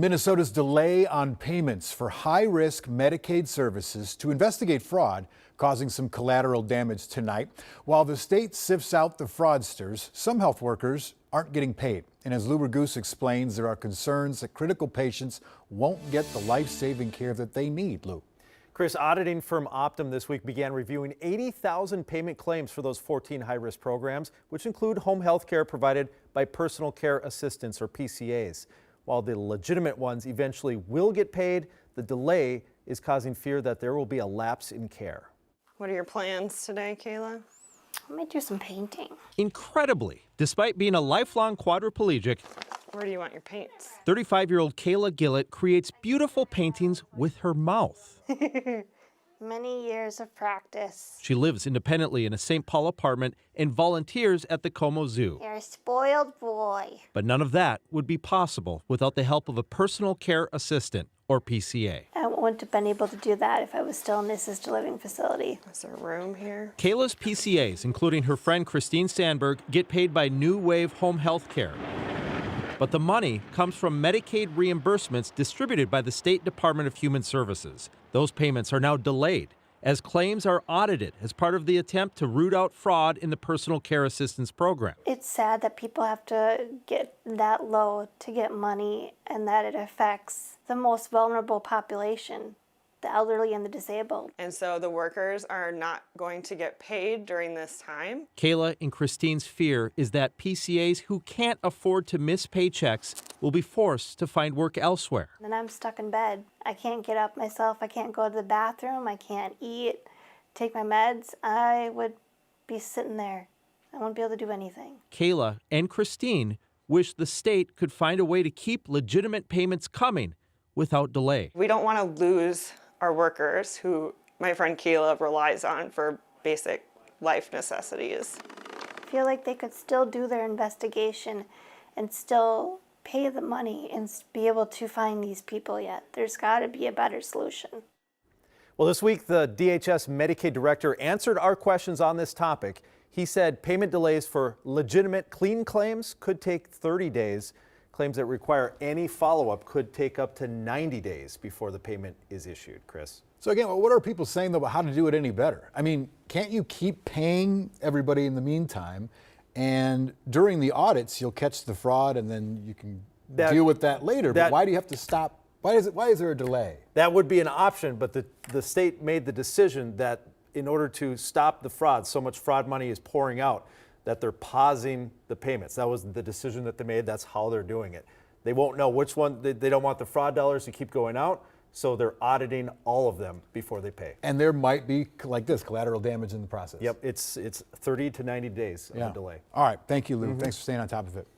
Minnesota's delay on payments for high-risk Medicaid services to investigate fraud causing some collateral damage tonight. While the state sifts out the fraudsters, some health workers aren't getting paid. And as Lou Raguse explains, there are concerns that critical patients won't get the life-saving care that they need. Lou. Chris, auditing firm Optum this week began reviewing 80,000 payment claims for those 14 high-risk programs, which include home health care provided by personal care assistants or PCAs. While the legitimate ones eventually will get paid, the delay is causing fear that there will be a lapse in care. What are your plans today, Kayla? I might do some painting. Incredibly, despite being a lifelong quadriplegic, Where do you want your paints? 35-year-old Kayla Gillett creates beautiful paintings with her mouth. Many years of practice. She lives independently in a St. Paul apartment and volunteers at the Como Zoo. You're a spoiled boy. But none of that would be possible without the help of a personal care assistant, or PCA. I wouldn't have been able to do that if I was still in the assisted living facility. Is there room here? Kayla's PCAs, including her friend Christine Sandberg, get paid by New Wave Home Health Care. But the money comes from Medicaid reimbursements distributed by the State Department of Human Services. Those payments are now delayed as claims are audited as part of the attempt to root out fraud in the personal care assistance program. It's sad that people have to get that low to get money and that it affects the most vulnerable population, the elderly and the disabled. And so the workers are not going to get paid during this time. Kayla and Christine's fear is that PCAs who can't afford to miss paychecks will be forced to find work elsewhere. Then I'm stuck in bed. I can't get up myself. I can't go to the bathroom. I can't eat, take my meds. I would be sitting there. I wouldn't be able to do anything. Kayla and Christine wish the state could find a way to keep legitimate payments coming without delay. We don't want to lose our workers who my friend Kayla relies on for basic life necessities. I feel like they could still do their investigation and still pay the money and be able to find these people yet. There's got to be a better solution. Well, this week, the DHS Medicaid director answered our questions on this topic. He said payment delays for legitimate clean claims could take 30 days. Claims that require any follow-up could take up to 90 days before the payment is issued. Chris. So again, what are people saying though about how to do it any better? I mean, can't you keep paying everybody in the meantime? And during the audits, you'll catch the fraud and then you can deal with that later. But why do you have to stop? Why is there a delay? That would be an option, but the state made the decision that in order to stop the fraud, so much fraud money is pouring out, that they're pausing the payments. That was the decision that they made. That's how they're doing it. They won't know which one. They don't want the fraud dollars to keep going out, so they're auditing all of them before they pay. And there might be, like this, collateral damage in the process. Yep, it's 30 to 90 days of a delay. All right, thank you, Lou. Thanks for staying on top of it.